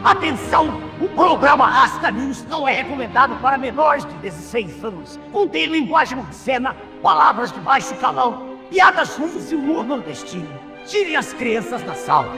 Atenção! O programa Rasta News não é recomendado para menores de 16 anos. Contém linguagem obscena, palavras de baixo calão, piadas ruins e humor nordestino. Tirem as crianças da sala.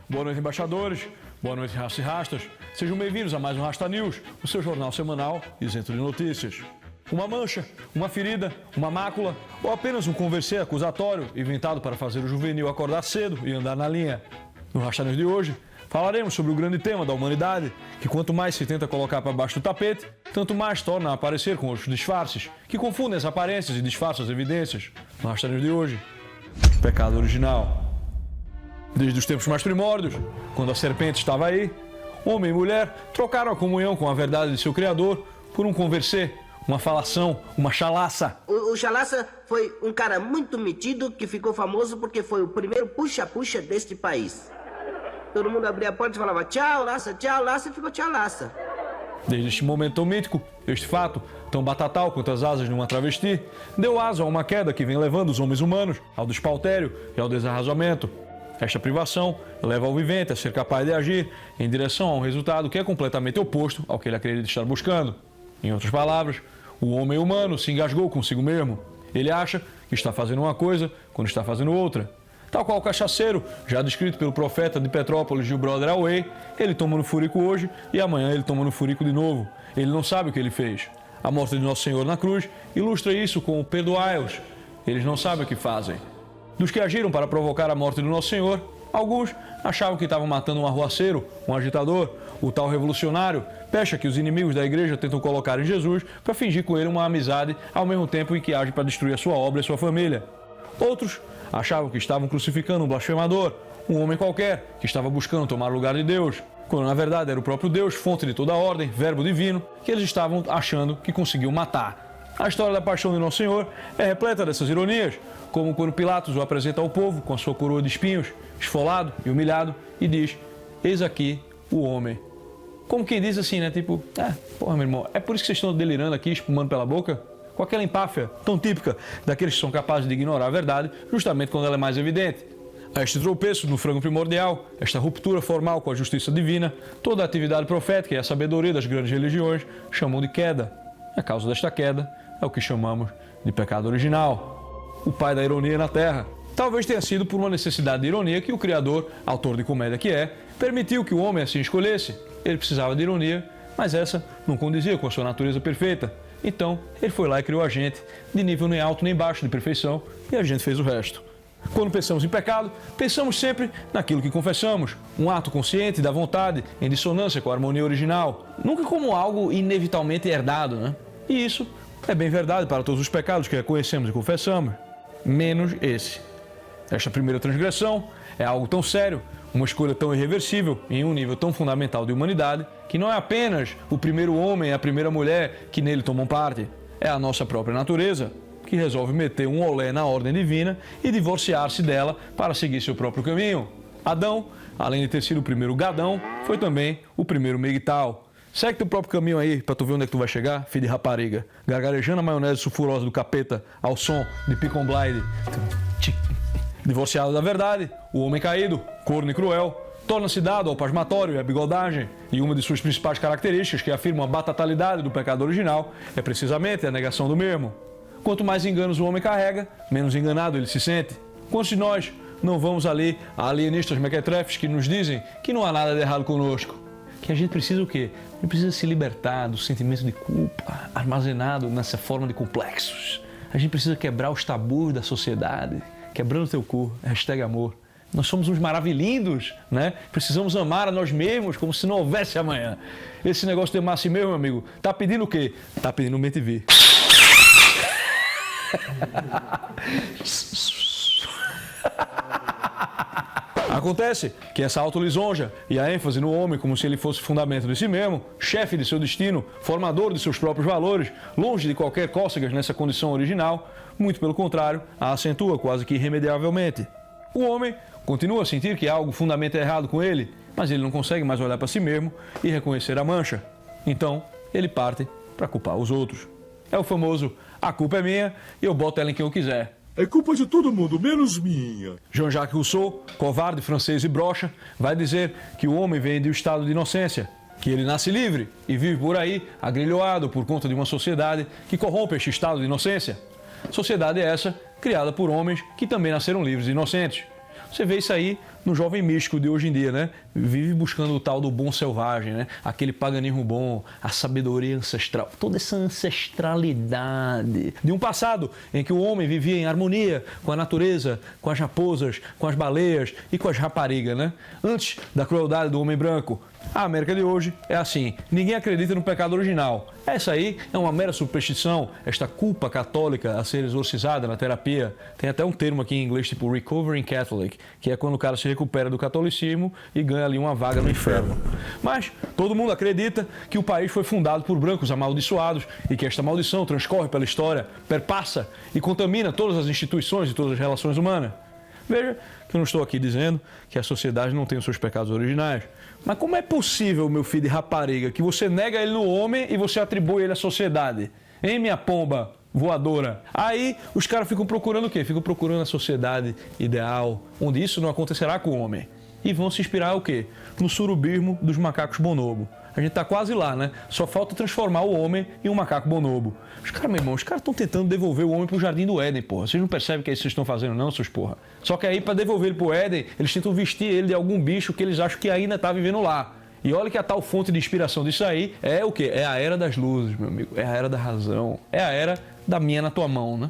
Boa noite, embaixadores. Boa noite, Rastas e Rastas. Sejam bem-vindos a mais um Rasta News, o seu jornal semanal isento de notícias. Uma mancha, uma ferida, uma mácula ou apenas um conversê acusatório inventado para fazer o juvenil acordar cedo e andar na linha. No Rasta News de hoje, falaremos sobre o grande tema da humanidade, que quanto mais se tenta colocar para baixo do tapete, tanto mais torna a aparecer com os disfarces, que confundem as aparências e disfarçam as evidências. No Rasta News de hoje, pecado original. Desde os tempos mais primórdios, quando a serpente estava aí, homem e mulher trocaram a comunhão com a verdade de seu Criador por um conversê, uma falação, uma chalaça. O chalaça foi um cara muito metido que ficou famoso porque foi o primeiro puxa-puxa deste país. Todo mundo abria a porta e falava tchau, laça, e ficou tchau, laça. Desde este momento tão mítico, este fato, tão batatal quanto as asas de uma travesti, deu asa a uma queda que vem levando os homens humanos ao despautério e ao desarrazoamento. Esta privação leva ao vivente a ser capaz de agir em direção a um resultado que é completamente oposto ao que ele acredita estar buscando. Em outras palavras, o homem humano se engasgou consigo mesmo. Ele acha que está fazendo uma coisa quando está fazendo outra. Tal qual o cachaceiro, já descrito pelo profeta de Petrópolis, Gil Brother Away, ele toma no furico hoje e amanhã ele toma no furico de novo. Ele não sabe o que ele fez. A morte de Nosso Senhor na cruz ilustra isso com o perdoai-os. Eles não sabem o que fazem. Dos que agiram para provocar a morte do Nosso Senhor, alguns achavam que estavam matando um arruaceiro, um agitador, o tal revolucionário, pecha que os inimigos da igreja tentam colocar em Jesus para fingir com ele uma amizade ao mesmo tempo em que age para destruir a sua obra e a sua família. Outros achavam que estavam crucificando um blasfemador, um homem qualquer que estava buscando tomar o lugar de Deus, quando na verdade era o próprio Deus, fonte de toda a ordem, verbo divino, que eles estavam achando que conseguiam matar. A história da paixão de Nosso Senhor é repleta dessas ironias, como quando Pilatos o apresenta ao povo com a sua coroa de espinhos, esfolado e humilhado, e diz, eis aqui o homem. Como quem diz assim, né, tipo, porra, meu irmão, é por isso que vocês estão delirando aqui, espumando pela boca? Com aquela empáfia tão típica daqueles que são capazes de ignorar a verdade, justamente quando ela é mais evidente. A este tropeço no frango primordial, esta ruptura formal com a justiça divina, toda a atividade profética e a sabedoria das grandes religiões chamam de queda. A causa desta queda é o que chamamos de pecado original. O pai da ironia na Terra. Talvez tenha sido por uma necessidade de ironia que o Criador, autor de comédia que é, permitiu que o homem assim escolhesse. Ele precisava de ironia, mas essa não condizia com a sua natureza perfeita. Então, ele foi lá e criou a gente, de nível nem alto nem baixo de perfeição, e a gente fez o resto. Quando pensamos em pecado, pensamos sempre naquilo que confessamos, um ato consciente da vontade, em dissonância com a harmonia original, nunca como algo inevitavelmente herdado, né? E isso é bem verdade para todos os pecados que reconhecemos e confessamos. Menos esse. Esta primeira transgressão é algo tão sério, uma escolha tão irreversível em um nível tão fundamental de humanidade, que não é apenas o primeiro homem e a primeira mulher que nele tomam parte, é a nossa própria natureza, que resolve meter um olé na ordem divina e divorciar-se dela para seguir seu próprio caminho. Adão, além de ter sido o primeiro gadão, foi também o primeiro migtal. Segue teu próprio caminho aí pra tu ver onde é que tu vai chegar, filho de rapariga. Gargarejando a maionese sulfurosa do capeta ao som de Picon Blide. Divorciado da verdade, o homem caído, corno e cruel, torna-se dado ao pasmatório e à bigodagem. E uma de suas principais características que afirmam a batatalidade do pecado original é precisamente a negação do mesmo. Quanto mais enganos o homem carrega, menos enganado ele se sente. Quantos de nós não vamos ali a alienistas mequetrefes que nos dizem que não há nada de errado conosco? Que a gente precisa o quê? A gente precisa se libertar do sentimento de culpa armazenado nessa forma de complexos. A gente precisa quebrar os tabus da sociedade. Quebrando teu cu, #amor. Nós somos uns maravilhindos, né? Precisamos amar a nós mesmos como se não houvesse amanhã. Esse negócio de amar a si mesmo, meu amigo, tá pedindo o quê? Tá pedindo MTV. Acontece que essa autolisonja e a ênfase no homem como se ele fosse fundamento de si mesmo, chefe de seu destino, formador de seus próprios valores, longe de qualquer cócegas nessa condição original, muito pelo contrário, a acentua quase que irremediavelmente. O homem continua a sentir que algo fundamenta errado com ele, mas ele não consegue mais olhar para si mesmo e reconhecer a mancha. Então, ele parte para culpar os outros. É o famoso, a culpa é minha e eu boto ela em quem eu quiser. É culpa de todo mundo, menos minha. Jean-Jacques Rousseau, covarde francês e broxa, vai dizer que o homem vem do estado de inocência, que ele nasce livre e vive por aí agrilhoado por conta de uma sociedade que corrompe este estado de inocência. Sociedade essa criada por homens que também nasceram livres e inocentes. Você vê isso aí no jovem místico de hoje em dia, né? Vive buscando o tal do bom selvagem, né? Aquele paganismo bom, a sabedoria ancestral, toda essa ancestralidade de um passado em que o homem vivia em harmonia com a natureza, com as raposas, com as baleias e com as raparigas, né? Antes da crueldade do homem branco. A América de hoje é assim, ninguém acredita no pecado original. Essa aí é uma mera superstição, esta culpa católica a ser exorcizada na terapia. Tem até um termo aqui em inglês tipo recovering Catholic, que é quando o cara se recupera do catolicismo e ganha ali uma vaga no inferno. Mas todo mundo acredita que o país foi fundado por brancos amaldiçoados e que esta maldição transcorre pela história, perpassa e contamina todas as instituições e todas as relações humanas. Veja que eu não estou aqui dizendo que a sociedade não tem os seus pecados originais. Mas como é possível, meu filho de rapariga, que você nega ele no homem e você atribui ele à sociedade? Hein, minha pomba voadora? Aí os caras ficam procurando o quê? Ficam procurando a sociedade ideal, onde isso não acontecerá com o homem. E vão se inspirar o quê? No surubismo dos macacos bonobo. A gente tá quase lá, né? Só falta transformar o homem em um macaco bonobo. Os caras, meu irmão, os caras estão tentando devolver o homem pro Jardim do Éden, porra. Vocês não percebem que é isso que vocês estão fazendo, não, seus porra? Só que aí, para devolver ele pro Éden, eles tentam vestir ele de algum bicho que eles acham que ainda tá vivendo lá. E olha que a tal fonte de inspiração disso aí é o quê? É a era das luzes, meu amigo. É a era da razão. É a era da minha na tua mão, né?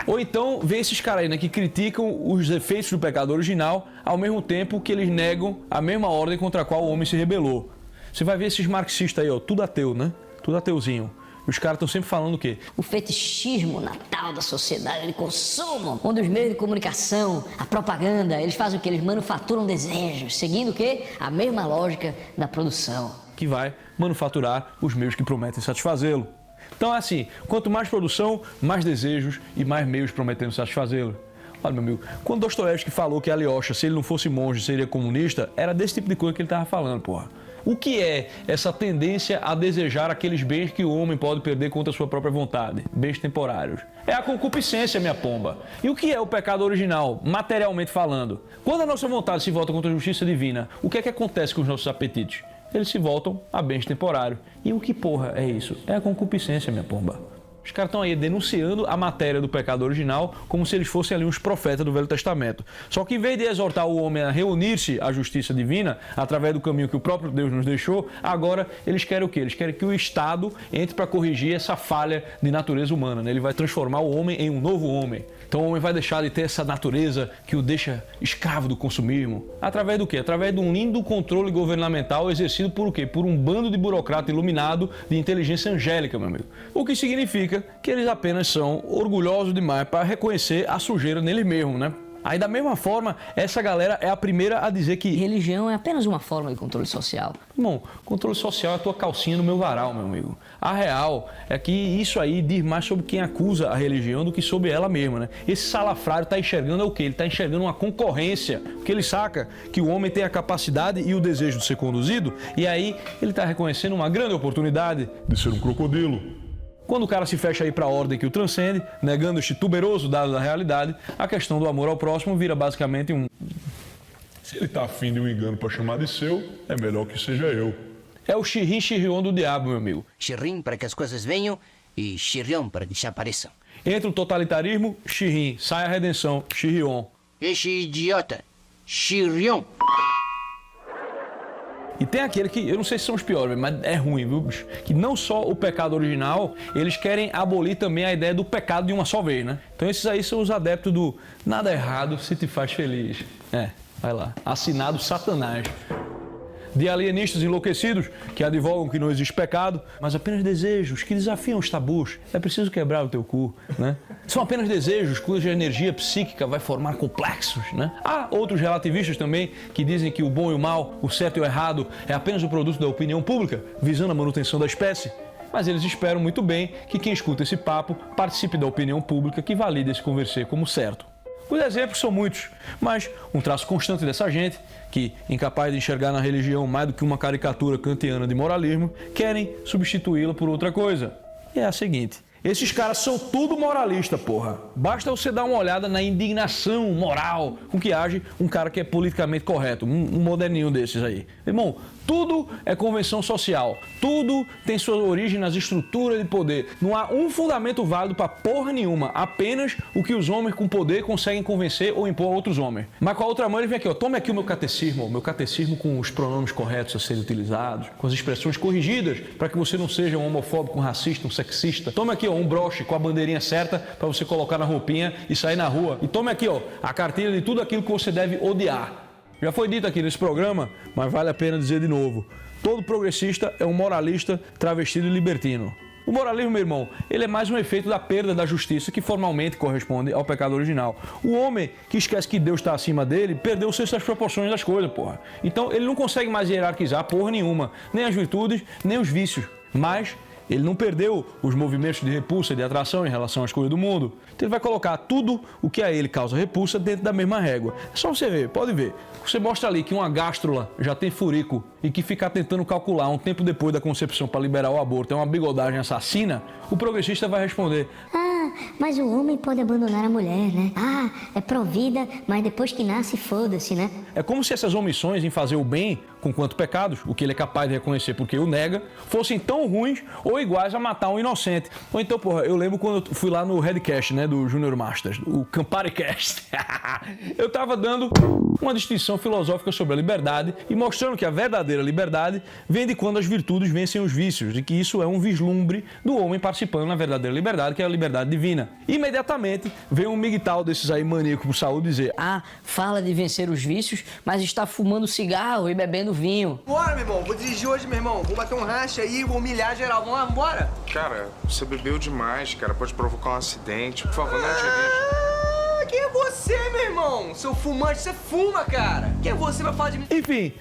Ou então, vê esses caras aí, né, que criticam os efeitos do pecado original ao mesmo tempo que eles negam a mesma ordem contra a qual o homem se rebelou. Você vai ver esses marxistas aí, ó, tudo ateu, né? Tudo ateuzinho. Os caras estão sempre falando o quê? O fetichismo natal da sociedade de consumo, onde os meios de comunicação, a propaganda, eles fazem o quê? Eles manufaturam desejos, seguindo o quê? A mesma lógica da produção. Que vai manufaturar os meios que prometem satisfazê-lo. Então é assim, quanto mais produção, mais desejos e mais meios prometendo satisfazê-lo. Olha, meu amigo, quando Dostoiévski falou que Alyosha, se ele não fosse monge, seria comunista, era desse tipo de coisa que ele estava falando, porra. O que é essa tendência a desejar aqueles bens que o homem pode perder contra a sua própria vontade? Bens temporários. É a concupiscência, minha pomba. E o que é o pecado original, materialmente falando? Quando a nossa vontade se volta contra a justiça divina, o que é que acontece com os nossos apetites? Eles se voltam a bens temporários. E o que porra é isso? É a concupiscência, minha pomba. Os caras estão aí denunciando a matéria do pecado original como se eles fossem ali uns profetas do Velho Testamento. Só que em vez de exortar o homem a reunir-se à justiça divina, através do caminho que o próprio Deus nos deixou, agora eles querem o quê? Eles querem que o Estado entre para corrigir essa falha de natureza humana, né? Ele vai transformar o homem em um novo homem. Então o homem vai deixar de ter essa natureza que o deixa escravo do consumismo. Através do quê? Através de um lindo controle governamental exercido por o quê? Por um bando de burocrata iluminado de inteligência angélica, meu amigo. O que significa que eles apenas são orgulhosos demais para reconhecer a sujeira neles mesmos, né? Aí, da mesma forma, essa galera é a primeira a dizer que Religião é apenas uma forma de controle social. Bom, controle social é a tua calcinha no meu varal, meu amigo. A real é que isso aí diz mais sobre quem acusa a religião do que sobre ela mesma, né? Esse salafrário está enxergando é o quê? Ele está enxergando uma concorrência, porque ele saca que o homem tem a capacidade e o desejo de ser conduzido, e aí ele está reconhecendo uma grande oportunidade De ser um crocodilo. Quando o cara se fecha aí para a ordem que o transcende, negando este tuberoso dado da realidade, a questão do amor ao próximo vira basicamente um... Se ele tá afim de um engano pra chamar de seu, é melhor que seja eu. É o xirrim xirrion do diabo, meu amigo. Xirrim para que as coisas venham e xirrião para que desapareçam. Entra o totalitarismo, xirrim. Sai a redenção, xirrion. Este idiota, xirrião. E tem aquele que, eu não sei se são os piores, mas é ruim, viu, bicho? Que não só o pecado original, eles querem abolir também a ideia do pecado de uma só vez, né? Então esses aí são os adeptos do nada errado se te faz feliz. Vai lá. Assinado Satanás. De alienistas enlouquecidos que advogam que não existe pecado, mas apenas desejos que desafiam os tabus. É preciso quebrar o teu cu, né? São apenas desejos cuja energia psíquica vai formar complexos, né? Há outros relativistas também que dizem que o bom e o mal, o certo e o errado é apenas o produto da opinião pública, visando a manutenção da espécie. Mas eles esperam muito bem que quem escuta esse papo participe da opinião pública que valida esse converser como certo. Os exemplos são muitos, mas um traço constante dessa gente, que, incapaz de enxergar na religião mais do que uma caricatura kantiana de moralismo, querem substituí-la por outra coisa. E é a seguinte: esses caras são tudo moralista, porra. Basta você dar uma olhada na indignação moral com que age um cara que é politicamente correto, um moderninho desses aí. Irmão, tudo é convenção social, tudo tem sua origem nas estruturas de poder. Não há um fundamento válido pra porra nenhuma, apenas o que os homens com poder conseguem convencer ou impor a outros homens. Mas com a outra mão ele vem aqui, ó, tome aqui o meu catecismo com os pronomes corretos a serem utilizados, com as expressões corrigidas para que você não seja um homofóbico, um racista, um sexista. Tome aqui, ó, um broche com a bandeirinha certa para você colocar na roupinha e sair na rua. E tome aqui, ó, a cartilha de tudo aquilo que você deve odiar. Já foi dito aqui nesse programa, mas vale a pena dizer de novo. Todo progressista é um moralista travestido de libertino. O moralismo, meu irmão, ele é mais um efeito da perda da justiça que formalmente corresponde ao pecado original. O homem que esquece que Deus está acima dele, perdeu o senso das proporções das coisas, porra. Então ele não consegue mais hierarquizar porra nenhuma, nem as virtudes, nem os vícios. Mas ele não perdeu os movimentos de repulsa e de atração em relação às coisas do mundo. Então ele vai colocar tudo o que a ele causa repulsa dentro da mesma régua. É só você ver, pode ver. Você mostra ali que uma gástrula já tem furico e que ficar tentando calcular um tempo depois da concepção para liberar o aborto é uma bigodagem assassina, o progressista vai responder: mas o homem pode abandonar a mulher, né? É pró-vida, mas depois que nasce, foda-se, né? É como se essas omissões em fazer o bem com quanto pecados, o que ele é capaz de reconhecer porque o nega, fossem tão ruins ou iguais a matar um inocente. Ou então, porra, eu lembro quando eu fui lá no Redcast, né, do Junior Masters, o CampariCast. Eu tava dando uma distinção filosófica sobre a liberdade e mostrando que a verdadeira liberdade vem de quando as virtudes vencem os vícios, e que isso é um vislumbre do homem participando na verdadeira liberdade, que é a liberdade divina. Imediatamente veio um migtal desses aí maníacos por saúde dizer: fala de vencer os vícios, mas está fumando cigarro e bebendo vinho. Bora, meu irmão, vou dirigir hoje, meu irmão. Vou bater um racha aí, vou humilhar geral. Vamos lá, bora? Cara, você bebeu demais, cara. Pode provocar um acidente. Por favor, não dirija. Quem é você, meu irmão? Seu fumante, você fuma, cara. Quem é você pra falar de mim? Enfim,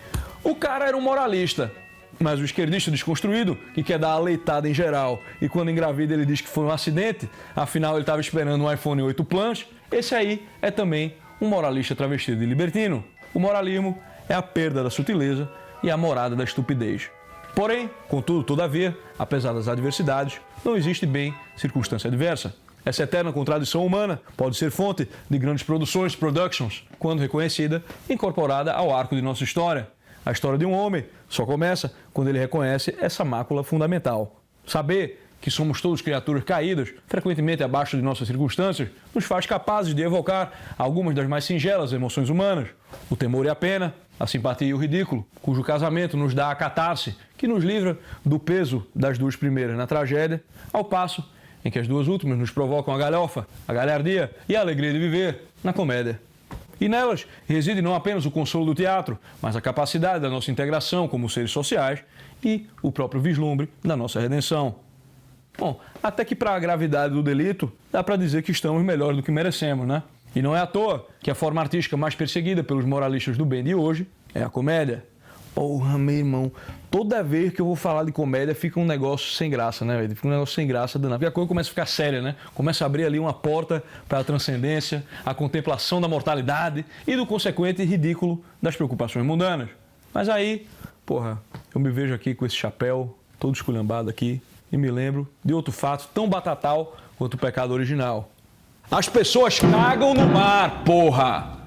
o cara era um moralista. Mas o esquerdista desconstruído, que quer dar a leitada em geral, e quando engravida ele diz que foi um acidente, afinal ele estava esperando um iPhone 8 Plus, esse aí é também um moralista travestido de libertino. O moralismo é a perda da sutileza e a morada da estupidez. Porém, contudo, todavia, apesar das adversidades, não existe bem circunstância adversa. Essa eterna contradição humana pode ser fonte de grandes produções, productions, quando reconhecida, incorporada ao arco de nossa história. A história de um homem só começa quando ele reconhece essa mácula fundamental. Saber que somos todos criaturas caídas, frequentemente abaixo de nossas circunstâncias, nos faz capazes de evocar algumas das mais singelas emoções humanas. O temor e a pena, a simpatia e o ridículo, cujo casamento nos dá a catarse, que nos livra do peso das duas primeiras na tragédia, ao passo em que as duas últimas nos provocam a galhofa, a galhardia e a alegria de viver na comédia. E nelas reside não apenas o consolo do teatro, mas a capacidade da nossa integração como seres sociais e o próprio vislumbre da nossa redenção. Bom, até que para a gravidade do delito, dá para dizer que estamos melhor do que merecemos, né? E não é à toa que a forma artística mais perseguida pelos moralistas do bem de hoje é a comédia. Porra, meu irmão, toda vez que eu vou falar de comédia fica um negócio sem graça, né, velho? Fica um negócio sem graça danado. Porque a coisa começa a ficar séria, né? Começa a abrir ali uma porta para a transcendência, a contemplação da mortalidade e do consequente ridículo das preocupações mundanas. Mas aí, porra, eu me vejo aqui com esse chapéu, todo esculhambado aqui, e me lembro de outro fato tão batatal quanto o pecado original. As pessoas cagam no mar, porra!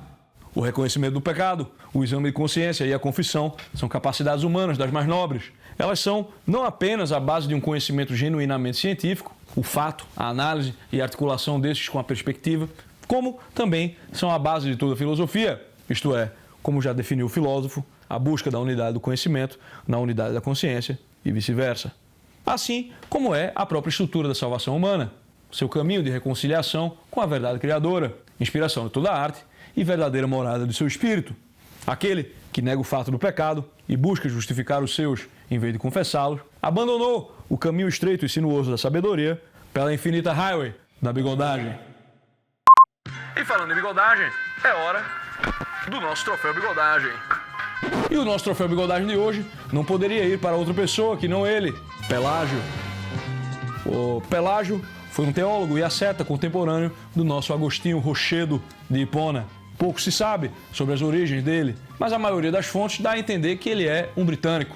O reconhecimento do pecado, o exame de consciência e a confissão são capacidades humanas das mais nobres. Elas são não apenas a base de um conhecimento genuinamente científico, o fato, a análise e a articulação destes com a perspectiva, como também são a base de toda a filosofia, isto é, como já definiu o filósofo, a busca da unidade do conhecimento na unidade da consciência e vice-versa. Assim como é a própria estrutura da salvação humana, seu caminho de reconciliação com a verdade criadora, inspiração de toda a arte e verdadeira morada do seu espírito. Aquele que nega o fato do pecado e busca justificar os seus em vez de confessá-los, abandonou o caminho estreito e sinuoso da sabedoria pela infinita highway da bigodagem. E falando em bigodagem, é hora do nosso troféu bigodagem. E o nosso troféu bigodagem de hoje não poderia ir para outra pessoa que não ele, Pelágio. O Pelágio foi um teólogo e asceta contemporâneo do nosso Agostinho Rochedo de Hipona. Pouco se sabe sobre as origens dele, mas a maioria das fontes dá a entender que ele é um britânico.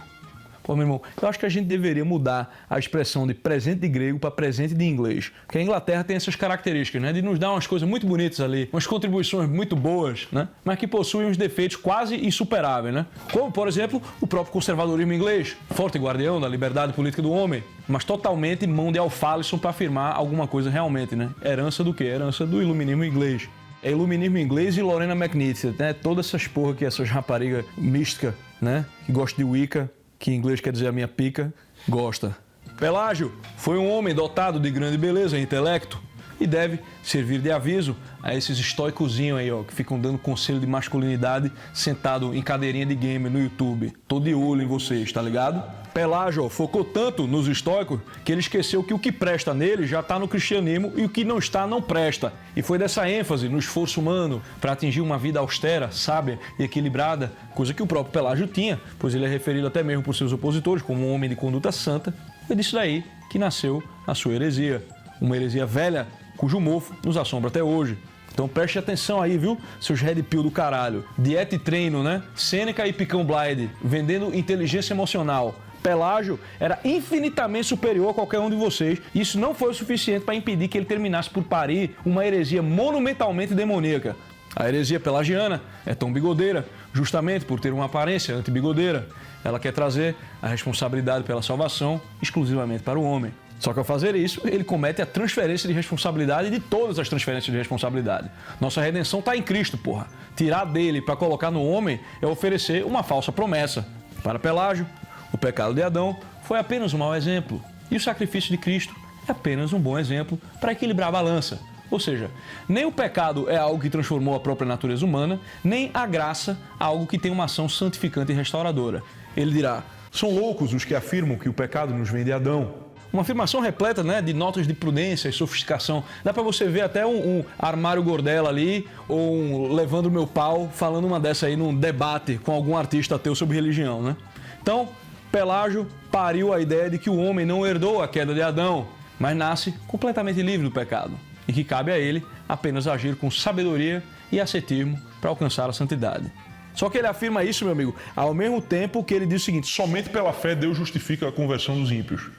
Pô, meu irmão, eu acho que a gente deveria mudar a expressão de presente de grego para presente de inglês. Porque a Inglaterra tem essas características, né? De nos dar umas coisas muito bonitas ali, umas contribuições muito boas, né? Mas que possuem uns defeitos quase insuperáveis, né? Como, por exemplo, o próprio conservadorismo inglês, forte guardião da liberdade política do homem, mas totalmente mão de alfalisson para afirmar alguma coisa realmente, né? Herança do quê? Herança do iluminismo inglês. É iluminismo inglês e Lorena McNitt, né? Todas essas porra que essas raparigas místicas, né? Que gostam de Wicca, que em inglês quer dizer a minha pica, gosta. Pelágio foi um homem dotado de grande beleza e intelecto e deve servir de aviso a esses estoicozinhos aí, ó, que ficam dando conselho de masculinidade sentado em cadeirinha de gamer no YouTube. Tô de olho em vocês, tá ligado? Pelágio focou tanto nos estoicos que ele esqueceu que o que presta nele já está no cristianismo e o que não está não presta. E foi dessa ênfase no esforço humano para atingir uma vida austera, sábia e equilibrada, coisa que o próprio Pelágio tinha, pois ele é referido até mesmo por seus opositores como um homem de conduta santa. Foi disso daí que nasceu a sua heresia, uma heresia velha cujo mofo nos assombra até hoje. Então preste atenção aí, viu, seus red pill do caralho. Dieta e treino, né? Sêneca e Picão Blide, vendendo inteligência emocional. Pelágio era infinitamente superior a qualquer um de vocês. Isso não foi o suficiente para impedir que ele terminasse por parir uma heresia monumentalmente demoníaca. A heresia pelagiana é tão bigodeira, justamente por ter uma aparência anti-bigodeira. Ela quer trazer a responsabilidade pela salvação exclusivamente para o homem. Só que ao fazer isso, ele comete a transferência de responsabilidade de todas as transferências de responsabilidade. Nossa redenção está em Cristo, porra. Tirar dele para colocar no homem é oferecer uma falsa promessa. Para Pelágio, o pecado de Adão foi apenas um mau exemplo. E o sacrifício de Cristo é apenas um bom exemplo para equilibrar a balança. Ou seja, nem o pecado é algo que transformou a própria natureza humana, nem a graça algo que tem uma ação santificante e restauradora. Ele dirá, são loucos os que afirmam que o pecado nos vem de Adão. Uma afirmação repleta, né, de notas de prudência e sofisticação. Dá pra você ver até um Armário Gordela ali, ou um Levando Meu Pau, falando uma dessa aí num debate com algum artista ateu sobre religião, né? Então, Pelágio pariu a ideia de que o homem não herdou a queda de Adão, mas nasce completamente livre do pecado, e que cabe a ele apenas agir com sabedoria e ascetismo para alcançar a santidade. Só que ele afirma isso, meu amigo, ao mesmo tempo que ele diz o seguinte, Somente pela fé Deus justifica a conversão dos ímpios.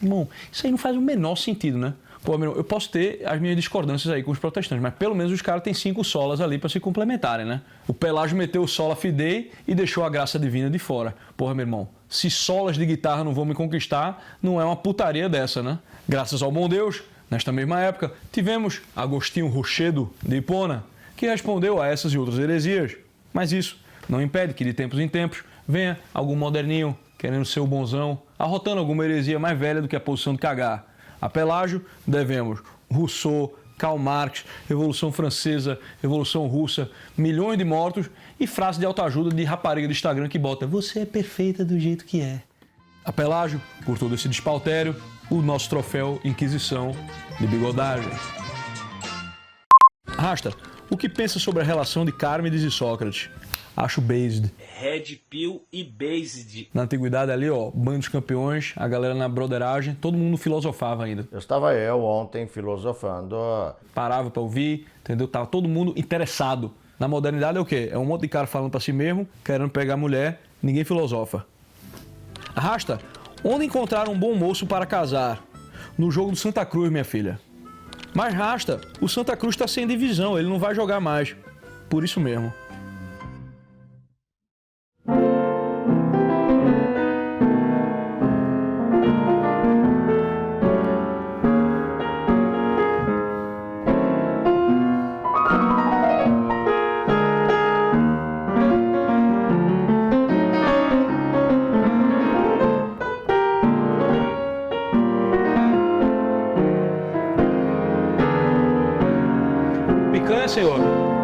Irmão, isso aí não faz o menor sentido, né? Pô, meu, eu posso ter as minhas discordâncias aí com os protestantes, mas pelo menos os caras têm 5 solas ali para se complementarem, né? O Pelágio meteu o sola fidei e deixou a graça divina de fora. Porra, meu irmão, se solas de guitarra não vão me conquistar, não é uma putaria dessa, né? Graças ao bom Deus, nesta mesma época, tivemos Agostinho Rochedo de Hipona, que respondeu a essas e outras heresias. Mas isso não impede que de tempos em tempos venha algum moderninho querendo ser o bonzão, arrotando alguma heresia mais velha do que a posição de cagar. A Pelágio devemos Rousseau, Karl Marx, Revolução Francesa, Revolução Russa, milhões de mortos e frase de autoajuda de rapariga do Instagram que bota "Você é perfeita do jeito que é". A Pelágio, por todo esse despautério, o nosso troféu Inquisição de bigodagem. Rasta, o que pensa sobre a relação de Cármides e Sócrates? Acho based. Red Pill e Based. Na antiguidade ali, ó, banho dos campeões, a galera na broderagem, todo mundo filosofava ainda. Estava eu ontem filosofando. Parava pra ouvir, entendeu? Tava todo mundo interessado. Na modernidade é o quê? É um monte de cara falando pra si mesmo, querendo pegar mulher, ninguém filosofa. Rasta, onde encontrar um bom moço para casar? No jogo do Santa Cruz, minha filha. Mas Rasta, o Santa Cruz tá sem divisão, ele não vai jogar mais. Por isso mesmo. é, senhor?